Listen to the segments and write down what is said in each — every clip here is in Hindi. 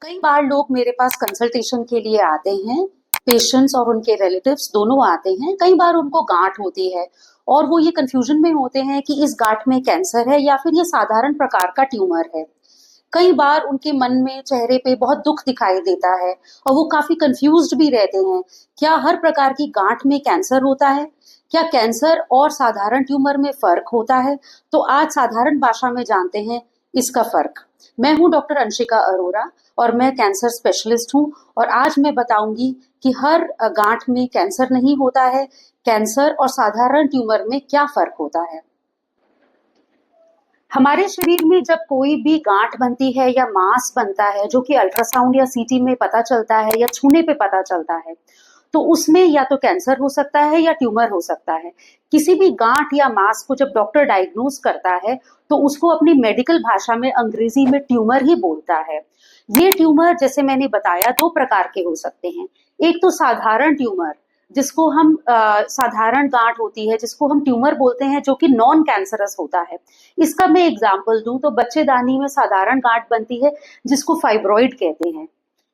कई बार लोग मेरे पास कंसल्टेशन के लिए आते हैं। पेशेंट्स और उनके रिलेटिव्स दोनों आते हैं। कई बार उनको गांठ होती है और वो ये कंफ्यूजन में होते हैं कि इस गांठ में कैंसर है या फिर ये साधारण प्रकार का ट्यूमर है। कई बार उनके मन में, चेहरे पे बहुत दुख दिखाई देता है और वो काफी कंफ्यूज्ड भी रहते हैं। क्या हर प्रकार की गांठ में कैंसर होता है? क्या कैंसर और साधारण ट्यूमर में फर्क होता है? तो आज साधारण भाषा में जानते हैं इसका फर्क। मैं हूं डॉक्टर अंशिका अरोरा और मैं कैंसर स्पेशलिस्ट हूं और आज मैं बताऊंगी कि हर गांठ में कैंसर नहीं होता है। कैंसर और साधारण ट्यूमर में क्या फर्क होता है? हमारे शरीर में जब कोई भी गांठ बनती है या मांस बनता है, जो कि अल्ट्रासाउंड या सीटी में पता चलता है या छूने पे पता चलता है, तो उसमें या तो कैंसर हो सकता है या ट्यूमर हो सकता है। किसी भी गांठ या मांस को जब डॉक्टर डायग्नोज करता है तो उसको अपनी मेडिकल भाषा में, अंग्रेजी में, ट्यूमर ही बोलता है। ये ट्यूमर, जैसे मैंने बताया, दो प्रकार के हो सकते हैं। एक तो साधारण ट्यूमर, जिसको हम साधारण गांठ होती है, जिसको हम ट्यूमर बोलते हैं, जो कि नॉन कैंसरस होता है। इसका मैं एग्जांपल दूं तो बच्चेदानी में साधारण गांठ बनती है जिसको फाइब्रॉइड कहते हैं।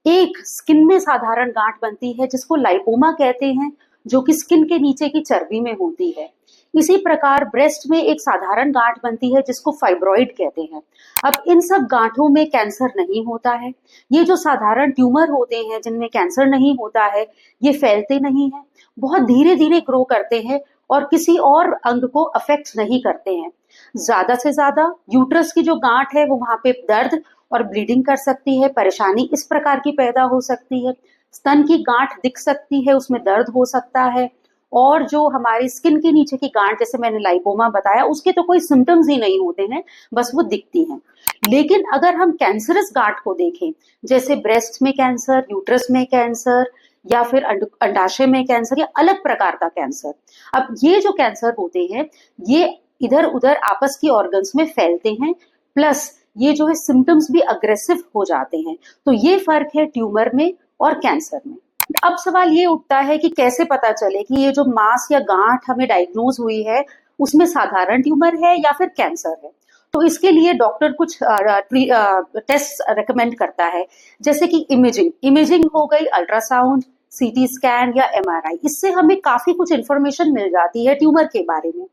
एक स्किन में साधारण गांठ बनती है जिसको लाइपोमा कहते हैं, जो कि स्किन के नीचे की चर्बी में होती है। इसी प्रकार ब्रेस्ट में एक साधारण गांठ बनती है जिसको फाइब्रॉइड कहते हैं। अब इन सब गांठों में कैंसर नहीं होता है। ये जो साधारण ट्यूमर होते हैं जिनमें कैंसर नहीं होता है, ये फैलते नहीं हैं, बहुत धीरे धीरे ग्रो करते हैं और किसी और अंग को अफेक्ट नहीं करते हैं। ज्यादा से ज्यादा यूट्रस की जो गांठ है वो वहां पे दर्द और ब्लीडिंग कर सकती है, परेशानी इस प्रकार की पैदा हो सकती है। स्तन की गांठ दिख सकती है, उसमें दर्द हो सकता है। और जो हमारी स्किन के नीचे की गांठ, जैसे मैंने लाइपोमा बताया, उसके तो कोई सिम्टम्स ही नहीं होते हैं, बस वो दिखती हैं। लेकिन अगर हम कैंसरस गांठ को देखें, जैसे ब्रेस्ट में कैंसर, यूट्रस में कैंसर, या फिर अंडाशय में कैंसर, या अलग प्रकार का कैंसर, अब ये जो कैंसर होते हैं ये इधर उधर आपस की ऑर्गन्स में फैलते हैं, प्लस ये जो है सिम्टम्स भी अग्रेसिव हो जाते हैं। तो ये फर्क है ट्यूमर में और कैंसर में। अब सवाल ये उठता है कि कैसे पता चले कि ये जो मास या गांठ हमें डायग्नोज हुई है उसमें साधारण ट्यूमर है या फिर कैंसर है। तो इसके लिए डॉक्टर कुछ टेस्ट रेकमेंड करता है, जैसे कि इमेजिंग हो गई, अल्ट्रासाउंड, सीटी स्कैन या एमआरआई। इससे हमें काफी कुछ इंफॉर्मेशन मिल जाती है ट्यूमर के बारे में।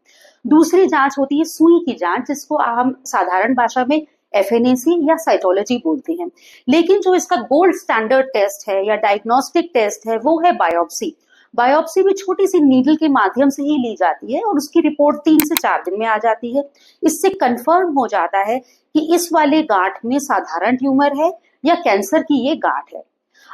दूसरी जांच होती है सुई की जांच, जिसको हम साधारण भाषा में एफएनएसी या साइटोलॉजी बोलते हैं। लेकिन जो इसका गोल्ड स्टैंडर्ड टेस्ट है या डायग्नोस्टिक टेस्ट है वो है बायोप्सी। बायोप्सी भी छोटी सी नीडल के माध्यम से ही ली जाती है और उसकी रिपोर्ट 3 से 4 दिन में आ जाती है। इससे कंफर्म हो जाता है कि इस वाले गांठ में साधारण ट्यूमर है या कैंसर की ये गांठ है।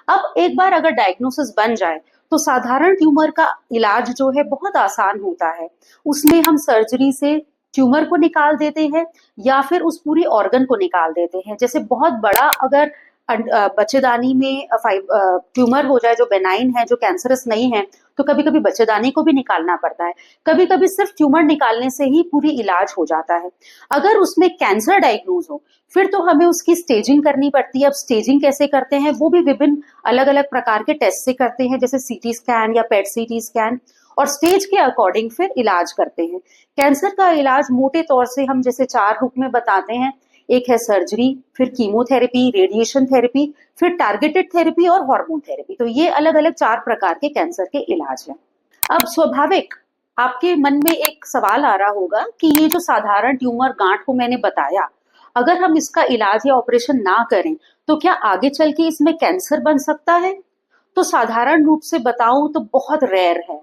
अब एक बार अगर डायग्नोसिस बन जाए तो साधारण ट्यूमर का इलाज जो है बहुत आसान होता है। उसमें हम सर्जरी से ट्यूमर को निकाल देते हैं या फिर उस पूरी ऑर्गन को निकाल देते हैं। जैसे बहुत बड़ा अगर बच्चेदानी में ट्यूमर हो जाए जो बेनाइन है, जो कैंसरस नहीं है, तो कभी कभी बच्चेदानी को भी निकालना पड़ता है। कभी कभी सिर्फ ट्यूमर निकालने से ही पूरी इलाज हो जाता है। अगर उसमें कैंसर डायग्नोज हो फिर तो हमें उसकी स्टेजिंग करनी पड़ती है। अब स्टेजिंग कैसे करते हैं वो भी विभिन्न अलग अलग प्रकार के टेस्ट से करते हैं, जैसे सीटी स्कैन या पेट सीटी स्कैन, और स्टेज के अकॉर्डिंग फिर इलाज करते हैं। कैंसर का इलाज मोटे तौर से हम जैसे 4 रूप में बताते हैं। एक है सर्जरी, फिर कीमोथेरेपी, रेडिएशन थेरेपी, फिर टारगेटेड थेरेपी और हार्मोन थेरेपी। तो ये अलग अलग 4 प्रकार के कैंसर के इलाज हैं। अब स्वाभाविक आपके मन में एक सवाल आ रहा होगा कि ये जो साधारण ट्यूमर गांठ को मैंने बताया, अगर हम इसका इलाज या ऑपरेशन ना करें तो क्या आगे चल के इसमें कैंसर बन सकता है? तो साधारण रूप से बताऊं तो बहुत रेयर है,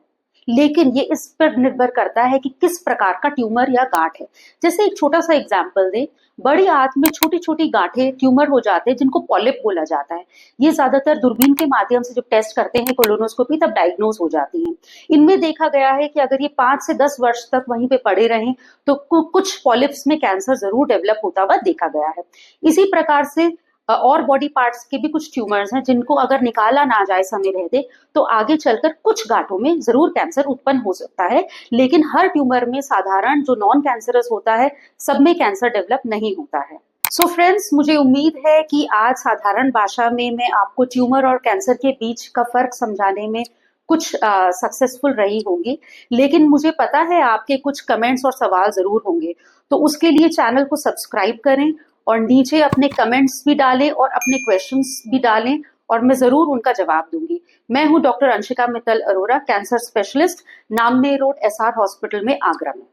लेकिन ये इस पर निर्भर करता है कि किस प्रकार का ट्यूमर या गांठ है। जैसे एक छोटा सा एग्जांपल दे, बड़ी आंत में छोटी छोटी गांठें ट्यूमर हो जाते हैं जिनको पॉलिप बोला जाता है। ये ज्यादातर दूरबीन के माध्यम से जब टेस्ट करते हैं, कोलोनोस्कोपी, तब डायग्नोज हो जाती हैं। इनमें देखा गया है कि अगर ये 5 से 10 वर्ष तक वहीं पे पड़े रहें तो कुछ पॉलिप्स में कैंसर जरूर डेवलप होता हुआ देखा गया है। इसी प्रकार से और बॉडी पार्ट्स के भी कुछ ट्यूमर्स हैं जिनको अगर निकाला ना जाए समय रहते तो आगे चलकर कुछ गांठों में जरूर कैंसर उत्पन्न हो सकता है। लेकिन हर ट्यूमर में, साधारण जो नॉन कैंसरस होता है, सब में कैंसर डेवलप नहीं होता है। सो फ्रेंड्स, मुझे उम्मीद है कि आज साधारण भाषा में मैं आपको ट्यूमर और कैंसर के बीच का फर्क समझाने में कुछ सक्सेसफुल रही होंगी। लेकिन मुझे पता है आपके कुछ कमेंट्स और सवाल जरूर होंगे, तो उसके लिए चैनल को सब्सक्राइब करें और नीचे अपने कमेंट्स भी डालें और अपने क्वेश्चंस भी डालें और मैं जरूर उनका जवाब दूंगी। मैं हूं doctor Anshika Mittal Arora, cancer specialist, नामने रोड, SR हॉस्पिटल में, आगरा में।